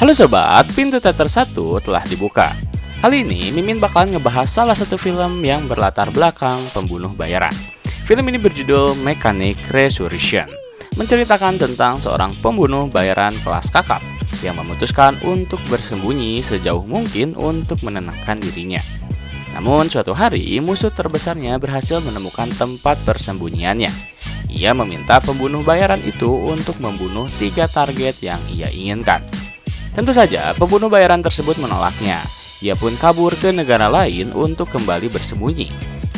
Halo sobat, pintu teater 1 telah dibuka. Kali ini Mimin bakalan ngebahas salah satu film yang berlatar belakang pembunuh bayaran. Film ini berjudul Mechanic Resurrection, menceritakan tentang seorang pembunuh bayaran kelas kakap yang memutuskan untuk bersembunyi sejauh mungkin untuk menenangkan dirinya. Namun suatu hari musuh terbesarnya berhasil menemukan tempat persembunyiannya. Ia meminta pembunuh bayaran itu untuk membunuh 3 target yang ia inginkan. Tentu saja pembunuh bayaran tersebut menolaknya. Ia pun kabur ke negara lain untuk kembali bersembunyi.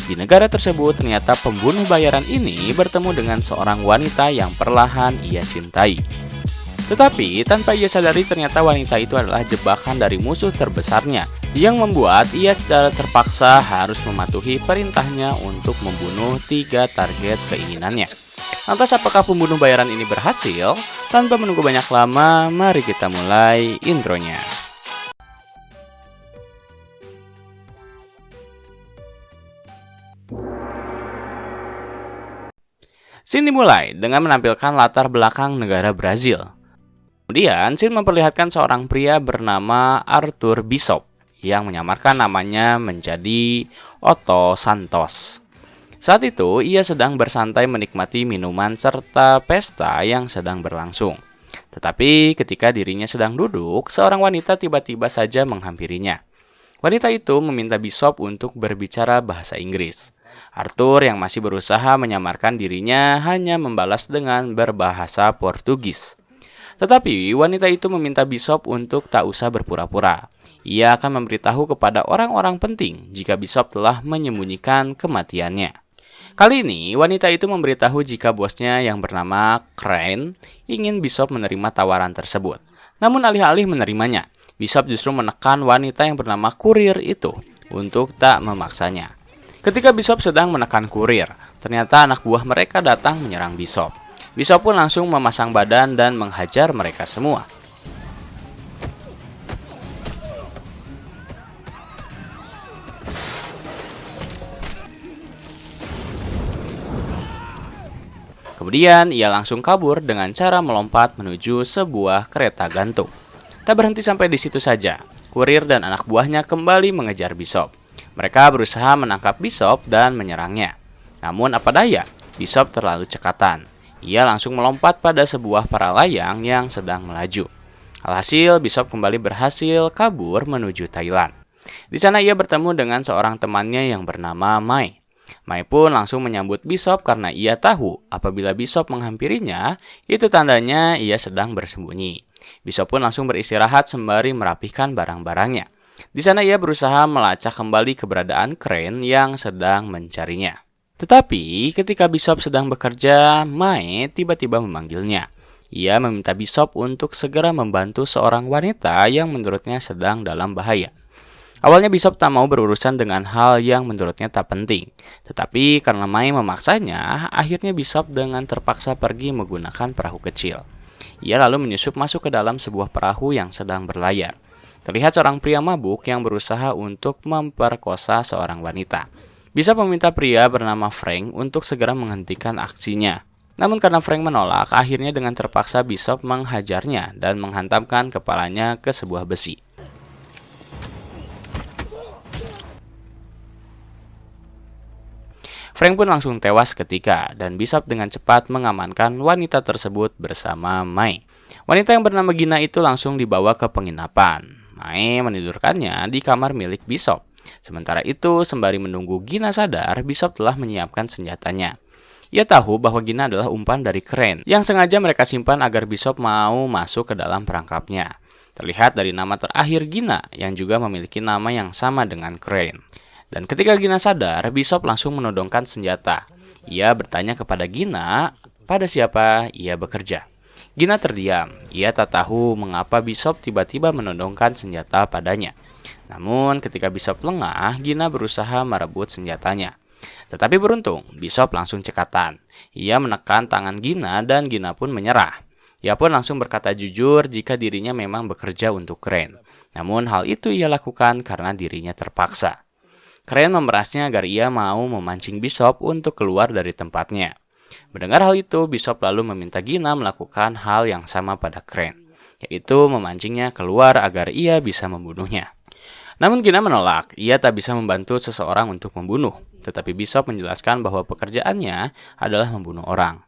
Di negara tersebut ternyata pembunuh bayaran ini bertemu dengan seorang wanita yang perlahan ia cintai. Tetapi tanpa ia sadari ternyata wanita itu adalah jebakan dari musuh terbesarnya yang membuat ia secara terpaksa harus mematuhi perintahnya untuk membunuh 3 target keinginannya. Lantas apakah pembunuh bayaran ini berhasil? Tanpa menunggu banyak lama, mari kita mulai intronya. Scene dimulai dengan menampilkan latar belakang negara Brazil. Kemudian, scene memperlihatkan seorang pria bernama Arthur Bishop yang menyamarkan namanya menjadi Otto Santos. Saat itu, ia sedang bersantai menikmati minuman serta pesta yang sedang berlangsung. Tetapi ketika dirinya sedang duduk, seorang wanita tiba-tiba saja menghampirinya. Wanita itu meminta Bishop untuk berbicara bahasa Inggris. Arthur yang masih berusaha menyamarkan dirinya hanya membalas dengan berbahasa Portugis. Tetapi wanita itu meminta Bishop untuk tak usah berpura-pura. Ia akan memberitahu kepada orang-orang penting jika Bishop telah menyembunyikan kematiannya. Kali ini, wanita itu memberitahu jika bosnya yang bernama Crane ingin Bishop menerima tawaran tersebut. Namun alih-alih menerimanya, Bishop justru menekan wanita yang bernama kurir itu untuk tak memaksanya. Ketika Bishop sedang menekan kurir, ternyata anak buah mereka datang menyerang Bishop. Bishop pun langsung memasang badan dan menghajar mereka semua. Kemudian ia langsung kabur dengan cara melompat menuju sebuah kereta gantung. Tak berhenti sampai di situ saja, kurir dan anak buahnya kembali mengejar Bishop. Mereka berusaha menangkap Bishop dan menyerangnya. Namun apa daya, Bishop terlalu cekatan. Ia langsung melompat pada sebuah paralayang yang sedang melaju. Alhasil, Bishop kembali berhasil kabur menuju Thailand. Di sana ia bertemu dengan seorang temannya yang bernama Mai. Mai pun langsung menyambut Bishop karena ia tahu apabila Bishop menghampirinya, itu tandanya ia sedang bersembunyi. Bishop pun langsung beristirahat sembari merapihkan barang-barangnya. Di sana ia berusaha melacak kembali keberadaan Crane yang sedang mencarinya. Tetapi ketika Bishop sedang bekerja, Mai tiba-tiba memanggilnya. Ia meminta Bishop untuk segera membantu seorang wanita yang menurutnya sedang dalam bahaya. Awalnya Bishop tak mau berurusan dengan hal yang menurutnya tak penting. Tetapi karena Mai memaksanya, akhirnya Bishop dengan terpaksa pergi menggunakan perahu kecil. Ia lalu menyusup masuk ke dalam sebuah perahu yang sedang berlayar. Terlihat seorang pria mabuk yang berusaha untuk memperkosa seorang wanita. Bishop meminta pria bernama Frank untuk segera menghentikan aksinya. Namun karena Frank menolak, akhirnya dengan terpaksa Bishop menghajarnya dan menghantamkan kepalanya ke sebuah besi. Frank pun langsung tewas seketika dan Bishop dengan cepat mengamankan wanita tersebut bersama Mai. Wanita yang bernama Gina itu langsung dibawa ke penginapan. Mai menidurkannya di kamar milik Bishop. Sementara itu, sembari menunggu Gina sadar, Bishop telah menyiapkan senjatanya. Ia tahu bahwa Gina adalah umpan dari Crane yang sengaja mereka simpan agar Bishop mau masuk ke dalam perangkapnya. Terlihat dari nama terakhir Gina yang juga memiliki nama yang sama dengan Crane. Dan ketika Gina sadar, Bishop langsung menodongkan senjata. Ia bertanya kepada Gina, pada siapa ia bekerja. Gina terdiam. Ia tak tahu mengapa Bishop tiba-tiba menodongkan senjata padanya. Namun ketika Bishop lengah, Gina berusaha merebut senjatanya. Tetapi beruntung, Bishop langsung cekatan. Ia menekan tangan Gina dan Gina pun menyerah. Ia pun langsung berkata jujur jika dirinya memang bekerja untuk Crane. Namun hal itu ia lakukan karena dirinya terpaksa. Crane memerasnya agar ia mau memancing Bishop untuk keluar dari tempatnya. Mendengar hal itu, Bishop lalu meminta Gina melakukan hal yang sama pada Crane, yaitu memancingnya keluar agar ia bisa membunuhnya. Namun Gina menolak, ia tak bisa membantu seseorang untuk membunuh, tetapi Bishop menjelaskan bahwa pekerjaannya adalah membunuh orang.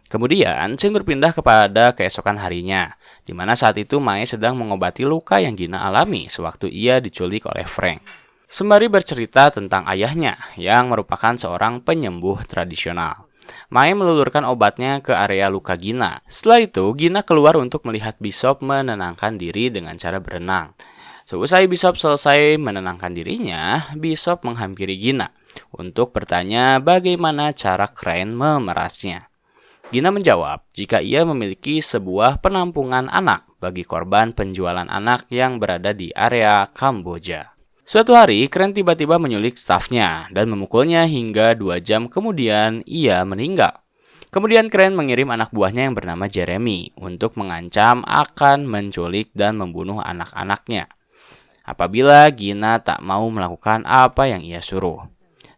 Kemudian, scene berpindah kepada keesokan harinya, di mana saat itu Mae sedang mengobati luka yang Gina alami sewaktu ia diculik oleh Frank. Sembari bercerita tentang ayahnya yang merupakan seorang penyembuh tradisional. Mae melulurkan obatnya ke area luka Gina. Setelah itu, Gina keluar untuk melihat Bishop menenangkan diri dengan cara berenang. Seusai Bishop selesai menenangkan dirinya, Bishop menghampiri Gina untuk bertanya bagaimana cara Crane memerasnya. Gina menjawab jika ia memiliki sebuah penampungan anak bagi korban penjualan anak yang berada di area Kamboja. Suatu hari, Crane tiba-tiba menyulik stafnya dan memukulnya hingga 2 jam kemudian ia meninggal. Kemudian Crane mengirim anak buahnya yang bernama Jeremy untuk mengancam akan menculik dan membunuh anak-anaknya apabila Gina tak mau melakukan apa yang ia suruh.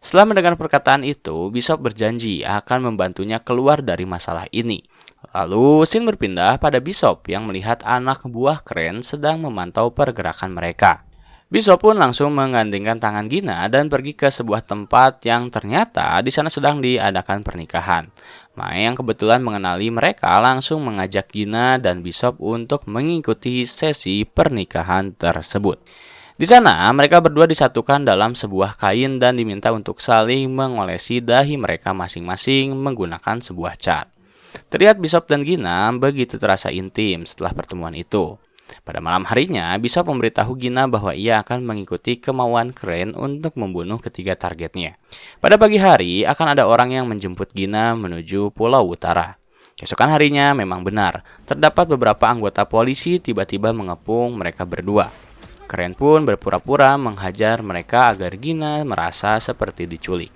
Setelah mendengar perkataan itu, Bishop berjanji akan membantunya keluar dari masalah ini. Lalu, scene berpindah pada Bishop yang melihat anak buah Crane sedang memantau pergerakan mereka. Bishop pun langsung menggandengkan tangan Gina dan pergi ke sebuah tempat yang ternyata di sana sedang diadakan pernikahan. Mae yang kebetulan mengenali mereka langsung mengajak Gina dan Bishop untuk mengikuti sesi pernikahan tersebut. Di sana, mereka berdua disatukan dalam sebuah kain dan diminta untuk saling mengolesi dahi mereka masing-masing menggunakan sebuah cat. Terlihat Bishop dan Gina begitu terasa intim setelah pertemuan itu. Pada malam harinya, Bishop memberitahu Gina bahwa ia akan mengikuti kemauan Crane untuk membunuh ketiga targetnya. Pada pagi hari, akan ada orang yang menjemput Gina menuju Pulau Utara. Keesokan harinya memang benar, terdapat beberapa anggota polisi tiba-tiba mengepung mereka berdua. Crane pun berpura-pura menghajar mereka agar Gina merasa seperti diculik.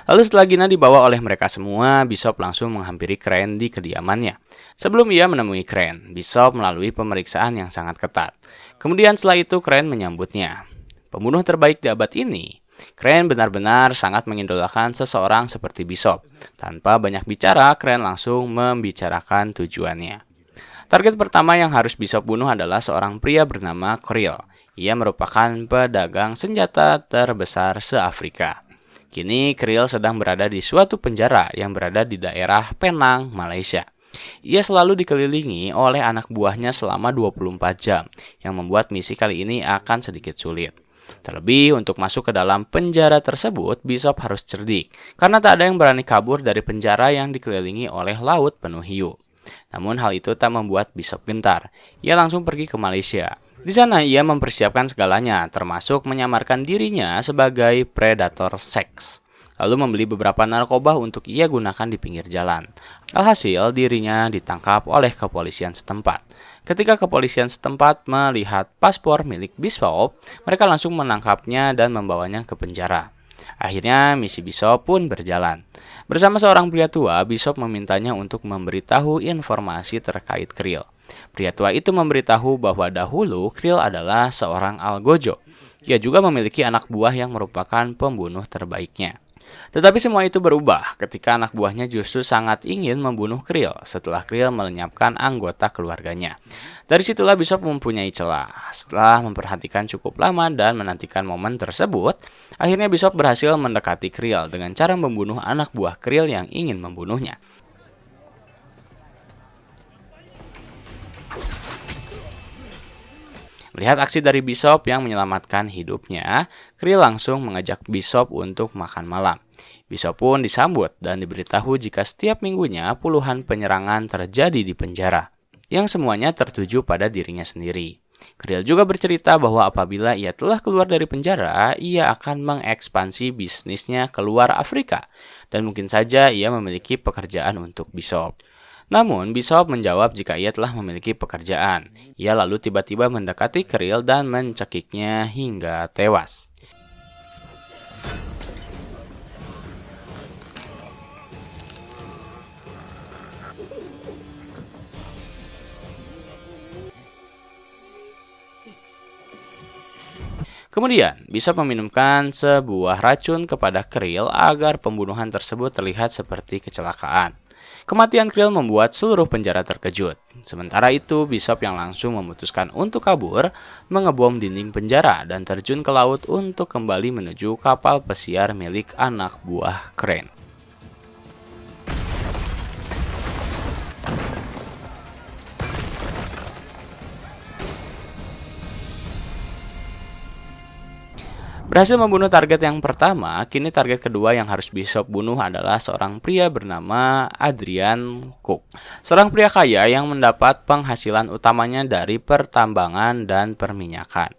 Lalu setelah Gina dibawa oleh mereka semua, Bishop langsung menghampiri Crane di kediamannya. Sebelum ia menemui Crane, Bishop melalui pemeriksaan yang sangat ketat. Kemudian setelah itu Crane menyambutnya. Pembunuh terbaik di abad ini, Crane benar-benar sangat mengidolakan seseorang seperti Bishop. Tanpa banyak bicara, Crane langsung membicarakan tujuannya. Target pertama yang harus Bishop bunuh adalah seorang pria bernama Krill. Ia merupakan pedagang senjata terbesar se-Afrika. Kini Krill sedang berada di suatu penjara yang berada di daerah Penang, Malaysia. Ia selalu dikelilingi oleh anak buahnya selama 24 jam, yang membuat misi kali ini akan sedikit sulit. Terlebih untuk masuk ke dalam penjara tersebut, Bishop harus cerdik, karena tak ada yang berani kabur dari penjara yang dikelilingi oleh laut penuh hiu. Namun hal itu tak membuat Bishop gentar. Ia langsung pergi ke Malaysia. Di sana ia mempersiapkan segalanya, termasuk menyamarkan dirinya sebagai predator seks. Lalu membeli beberapa narkoba untuk ia gunakan di pinggir jalan. Alhasil dirinya ditangkap oleh kepolisian setempat. Ketika kepolisian setempat melihat paspor milik Bishop, mereka langsung menangkapnya dan membawanya ke penjara. Akhirnya misi Bishop pun berjalan. Bersama seorang pria tua, Bishop memintanya untuk memberitahu informasi terkait Krill. Pria tua itu memberitahu bahwa dahulu Krill adalah seorang algojo. Ia juga memiliki anak buah yang merupakan pembunuh terbaiknya. Tetapi semua itu berubah ketika anak buahnya justru sangat ingin membunuh Krill setelah Krill melenyapkan anggota keluarganya. Dari situlah Bishop mempunyai celah. Setelah memperhatikan cukup lama dan menantikan momen tersebut, akhirnya Bishop berhasil mendekati Krill dengan cara membunuh anak buah Krill yang ingin membunuhnya. Melihat aksi dari Bishop yang menyelamatkan hidupnya, Krill langsung mengajak Bishop untuk makan malam. Bishop pun disambut dan diberitahu jika setiap minggunya puluhan penyerangan terjadi di penjara, yang semuanya tertuju pada dirinya sendiri. Krill juga bercerita bahwa apabila ia telah keluar dari penjara, ia akan mengekspansi bisnisnya keluar Afrika, dan mungkin saja ia memiliki pekerjaan untuk Bishop. Namun, Bishop menjawab jika ia telah memiliki pekerjaan. Ia lalu tiba-tiba mendekati Krill dan mencekiknya hingga tewas. Kemudian, Bishop meminumkan sebuah racun kepada Krill agar pembunuhan tersebut terlihat seperti kecelakaan. Kematian Krill membuat seluruh penjara terkejut. Sementara itu, Bishop yang langsung memutuskan untuk kabur, mengebom dinding penjara dan terjun ke laut untuk kembali menuju kapal pesiar milik anak buah Crane. Berhasil membunuh target yang pertama, kini target kedua yang harus Bishop bunuh adalah seorang pria bernama Adrian Cook. Seorang pria kaya yang mendapat penghasilan utamanya dari pertambangan dan perminyakan.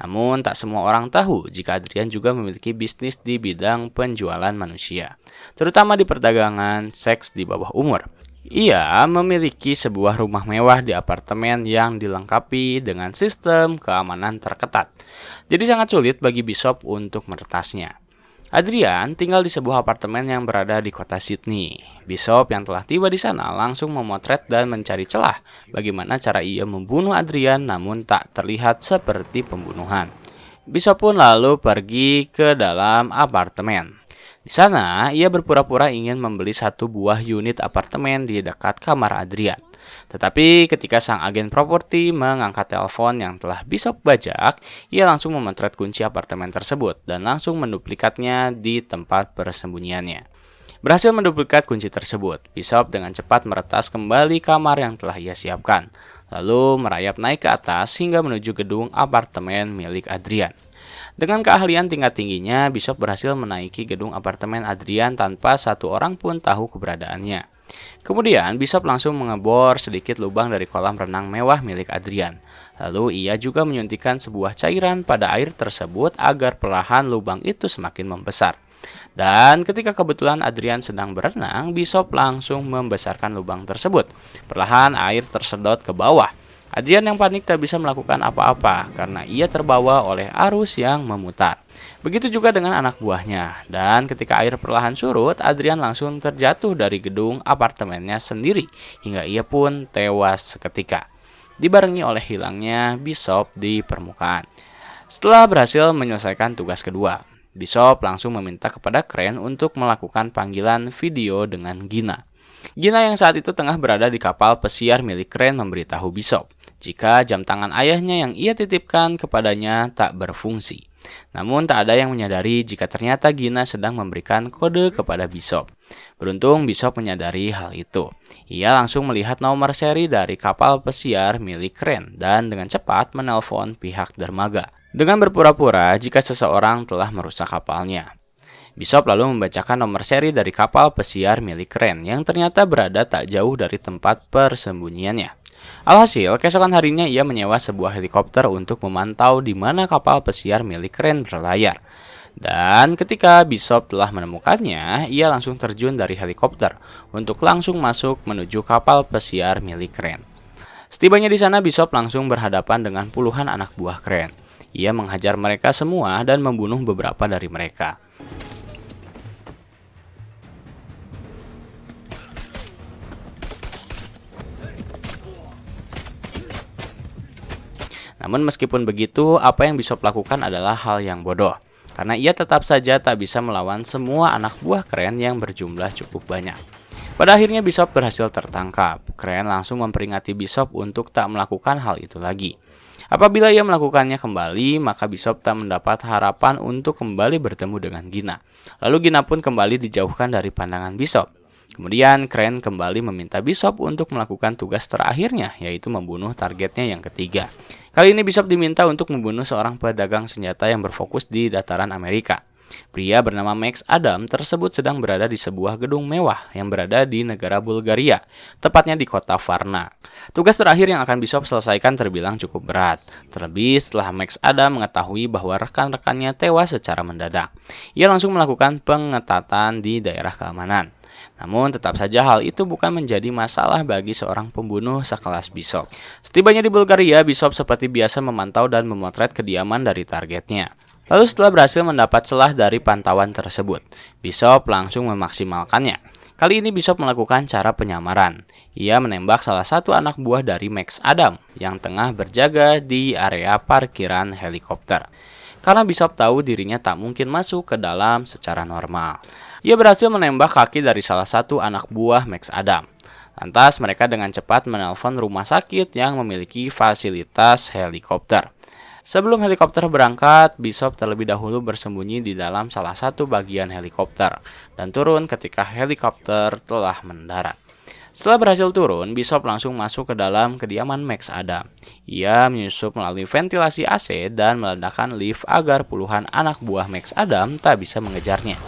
Namun tak semua orang tahu jika Adrian juga memiliki bisnis di bidang penjualan manusia, terutama di perdagangan seks di bawah umur. Ia memiliki sebuah rumah mewah di apartemen yang dilengkapi dengan sistem keamanan terketat. Jadi sangat sulit bagi Bishop untuk meretasnya. Adrian tinggal di sebuah apartemen yang berada di kota Sydney. Bishop yang telah tiba di sana langsung memotret dan mencari celah bagaimana cara ia membunuh Adrian namun tak terlihat seperti pembunuhan. Bishop pun lalu pergi ke dalam apartemen. Di sana, ia berpura-pura ingin membeli satu buah unit apartemen di dekat kamar Adrian. Tetapi ketika sang agen properti mengangkat telepon yang telah Bishop bajak, ia langsung memotret kunci apartemen tersebut dan langsung menduplikatnya di tempat persembunyiannya. Berhasil menduplikat kunci tersebut, Bishop dengan cepat meretas kembali kamar yang telah ia siapkan, lalu merayap naik ke atas hingga menuju gedung apartemen milik Adrian. Dengan keahlian tingkat tingginya, Bishop berhasil menaiki gedung apartemen Adrian tanpa satu orang pun tahu keberadaannya. Kemudian, Bishop langsung mengebor sedikit lubang dari kolam renang mewah milik Adrian. Lalu, ia juga menyuntikkan sebuah cairan pada air tersebut agar perlahan lubang itu semakin membesar. Dan ketika kebetulan Adrian sedang berenang, Bishop langsung membesarkan lubang tersebut. Perlahan air tersedot ke bawah. Adrian yang panik tak bisa melakukan apa-apa karena ia terbawa oleh arus yang memutar. Begitu juga dengan anak buahnya. Dan ketika air perlahan surut, Adrian langsung terjatuh dari gedung apartemennya sendiri hingga ia pun tewas seketika, dibarengi oleh hilangnya Bishop di permukaan. Setelah berhasil menyelesaikan tugas kedua, Bishop langsung meminta kepada Crane untuk melakukan panggilan video dengan Gina. Gina yang saat itu tengah berada di kapal pesiar milik Crane memberitahu Bishop jika jam tangan ayahnya yang ia titipkan kepadanya tak berfungsi. Namun tak ada yang menyadari jika ternyata Gina sedang memberikan kode kepada Bishop. Beruntung Bishop menyadari hal itu. Ia langsung melihat nomor seri dari kapal pesiar milik Crane dan dengan cepat menelpon pihak dermaga dengan berpura-pura jika seseorang telah merusak kapalnya. Bishop lalu membacakan nomor seri dari kapal pesiar milik Crane yang ternyata berada tak jauh dari tempat persembunyiannya. Alhasil, keesokan harinya ia menyewa sebuah helikopter untuk memantau di mana kapal pesiar milik Crane berlayar. Dan ketika Bishop telah menemukannya, ia langsung terjun dari helikopter untuk langsung masuk menuju kapal pesiar milik Crane. Setibanya di sana, Bishop langsung berhadapan dengan puluhan anak buah Crane. Ia menghajar mereka semua dan membunuh beberapa dari mereka. Namun meskipun begitu, apa yang Bishop lakukan adalah hal yang bodoh. Karena ia tetap saja tak bisa melawan semua anak buah Crane yang berjumlah cukup banyak. Pada akhirnya Bishop berhasil tertangkap. Crane langsung memperingati Bishop untuk tak melakukan hal itu lagi. Apabila ia melakukannya kembali, maka Bishop tak mendapat harapan untuk kembali bertemu dengan Gina. Lalu Gina pun kembali dijauhkan dari pandangan Bishop. Kemudian Crane kembali meminta Bishop untuk melakukan tugas terakhirnya, yaitu membunuh targetnya yang ketiga. Kali ini Bishop diminta untuk membunuh seorang pedagang senjata yang berfokus di dataran Amerika. Pria bernama Max Adam tersebut sedang berada di sebuah gedung mewah yang berada di negara Bulgaria, tepatnya di kota Varna. Tugas terakhir yang akan Bishop selesaikan terbilang cukup berat, terlebih setelah Max Adam mengetahui bahwa rekan-rekannya tewas secara mendadak. Ia langsung melakukan pengetatan di daerah keamanan. Namun tetap saja hal itu bukan menjadi masalah bagi seorang pembunuh sekelas Bishop. Setibanya di Bulgaria, Bishop seperti biasa memantau dan memotret kediaman dari targetnya. Lalu setelah berhasil mendapat celah dari pantauan tersebut, Bishop langsung memaksimalkannya. Kali ini Bishop melakukan cara penyamaran. Ia menembak salah satu anak buah dari Max Adam yang tengah berjaga di area parkiran helikopter. karena Bishop tahu dirinya tak mungkin masuk ke dalam secara normal. Ia berhasil menembak kaki dari salah satu anak buah Max Adam. Lantas mereka dengan cepat menelpon rumah sakit yang memiliki fasilitas helikopter. Sebelum helikopter berangkat, Bishop terlebih dahulu bersembunyi di dalam salah satu bagian helikopter dan turun ketika helikopter telah mendarat. Setelah berhasil turun, Bishop langsung masuk ke dalam kediaman Max Adam. Ia menyusup melalui ventilasi AC dan meledakkan lift agar puluhan anak buah Max Adam tak bisa mengejarnya.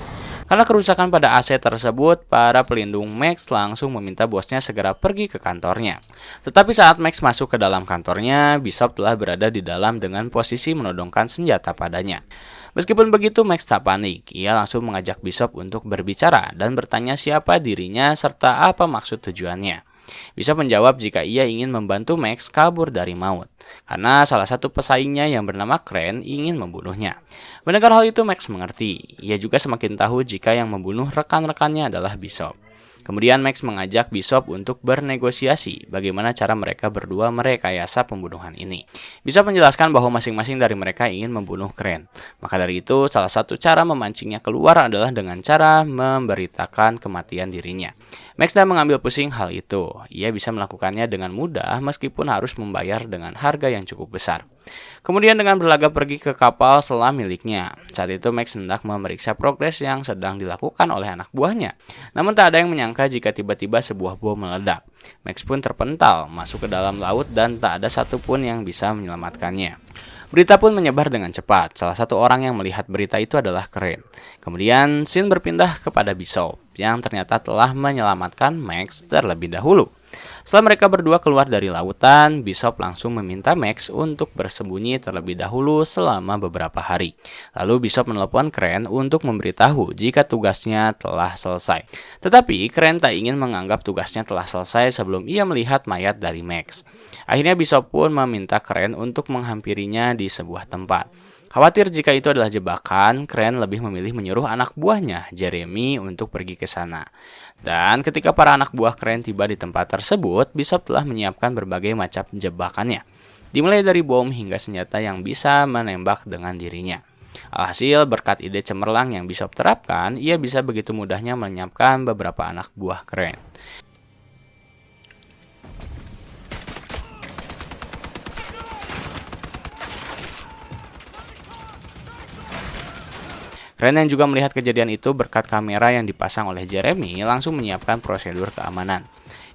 Karena kerusakan pada AC tersebut, para pelindung Max langsung meminta bosnya segera pergi ke kantornya. Tetapi saat Max masuk ke dalam kantornya, Bishop telah berada di dalam dengan posisi menodongkan senjata padanya. Meskipun begitu, Max tak panik. Ia langsung mengajak Bishop untuk berbicara dan bertanya siapa dirinya serta apa maksud tujuannya. Bishop menjawab jika ia ingin membantu Max kabur dari maut, karena salah satu pesaingnya yang bernama Crane ingin membunuhnya. Mendengar hal itu, Max mengerti. Ia juga semakin tahu jika yang membunuh rekan-rekannya adalah Bishop. Kemudian Max mengajak Bishop untuk bernegosiasi bagaimana cara mereka berdua merekayasa pembunuhan ini. Bishop menjelaskan bahwa masing-masing dari mereka ingin membunuh Crane. Maka dari itu, salah satu cara memancingnya keluar adalah dengan cara memberitakan kematian dirinya. Max tak mengambil pusing hal itu. Ia bisa melakukannya dengan mudah meskipun harus membayar dengan harga yang cukup besar. Kemudian dengan berlagak pergi ke kapal selam miliknya. Saat itu Max hendak memeriksa progres yang sedang dilakukan oleh anak buahnya. Namun tak ada yang menyangka jika tiba-tiba sebuah bom meledak. Max pun terpental masuk ke dalam laut dan tak ada satupun yang bisa menyelamatkannya. Berita pun menyebar dengan cepat. Salah satu orang yang melihat berita itu adalah Crane. Kemudian scene berpindah kepada Bishop yang ternyata telah menyelamatkan Max terlebih dahulu. Setelah mereka berdua keluar dari lautan, Bishop langsung meminta Max untuk bersembunyi terlebih dahulu selama beberapa hari. Lalu Bishop menelepon Crane untuk memberitahu jika tugasnya telah selesai. Tetapi Crane tak ingin menganggap tugasnya telah selesai sebelum ia melihat mayat dari Max. Akhirnya Bishop pun meminta Crane untuk menghampirinya di sebuah tempat. Khawatir jika itu adalah jebakan, Crane lebih memilih menyuruh anak buahnya, Jeremy, untuk pergi ke sana. Dan ketika para anak buah Crane tiba di tempat tersebut, Bishop telah menyiapkan berbagai macam jebakannya, dimulai dari bom hingga senjata yang bisa menembak dengan dirinya. Alhasil, berkat ide cemerlang yang Bishop terapkan, ia bisa begitu mudahnya menyiapkan beberapa anak buah Crane. Crane yang juga melihat kejadian itu berkat kamera yang dipasang oleh Jeremy langsung menyiapkan prosedur keamanan.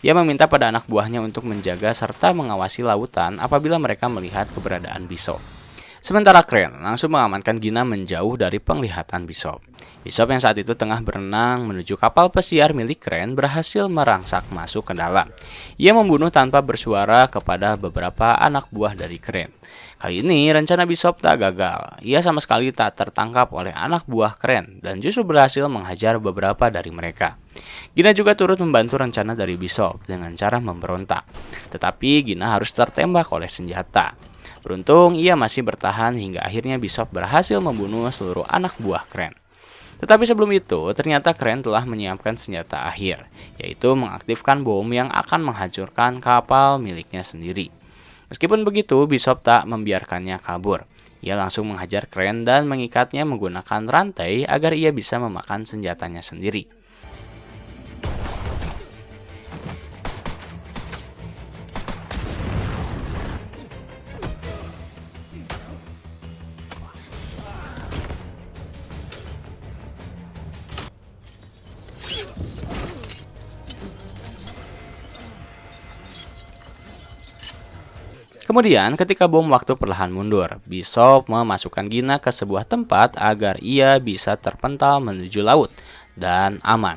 Ia meminta pada anak buahnya untuk menjaga serta mengawasi lautan apabila mereka melihat keberadaan Bishop. Sementara Crane langsung mengamankan Gina menjauh dari penglihatan Bishop. Bishop yang saat itu tengah berenang menuju kapal pesiar milik Crane berhasil merangsak masuk ke dalam. Ia membunuh tanpa bersuara kepada beberapa anak buah dari Crane. Kali ini rencana Bishop tak gagal. Ia sama sekali tak tertangkap oleh anak buah Crane dan justru berhasil menghajar beberapa dari mereka. Gina juga turut membantu rencana dari Bishop dengan cara memberontak. Tetapi Gina harus tertembak oleh senjata. Beruntung ia masih bertahan hingga akhirnya Bishop berhasil membunuh seluruh anak buah Crane. Tetapi sebelum itu, ternyata Crane telah menyiapkan senjata akhir, yaitu mengaktifkan bom yang akan menghancurkan kapal miliknya sendiri. Meskipun begitu, Bishop tak membiarkannya kabur. Ia langsung menghajar Crane dan mengikatnya menggunakan rantai agar ia bisa memakan senjatanya sendiri. Kemudian, ketika bom waktu perlahan mundur, Bishop memasukkan Gina ke sebuah tempat agar ia bisa terpental menuju laut dan aman.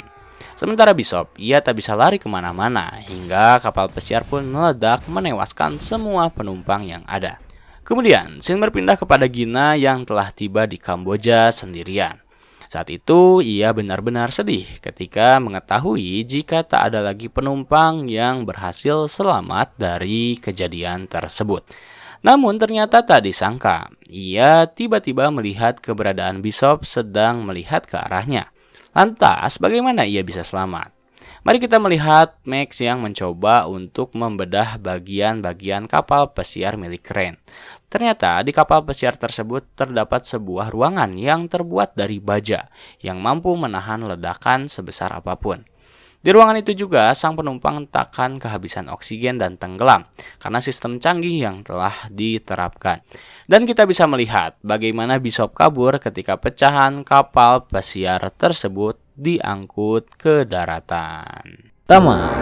Sementara Bishop, ia tak bisa lari kemana-mana hingga kapal pesiar pun meledak menewaskan semua penumpang yang ada. Kemudian, scene berpindah kepada Gina yang telah tiba di Kamboja sendirian. Saat itu, ia benar-benar sedih ketika mengetahui jika tak ada lagi penumpang yang berhasil selamat dari kejadian tersebut. Namun ternyata tak disangka, ia tiba-tiba melihat keberadaan Bishop sedang melihat ke arahnya. Lantas, bagaimana ia bisa selamat? Mari kita melihat Max yang mencoba untuk membedah bagian-bagian kapal pesiar milik Crane. Ternyata di kapal pesiar tersebut terdapat sebuah ruangan yang terbuat dari baja yang mampu menahan ledakan sebesar apapun. Di ruangan itu juga sang penumpang takkan kehabisan oksigen dan tenggelam karena sistem canggih yang telah diterapkan. Dan kita bisa melihat bagaimana Bishop kabur ketika pecahan kapal pesiar tersebut diangkut ke daratan. Pertama,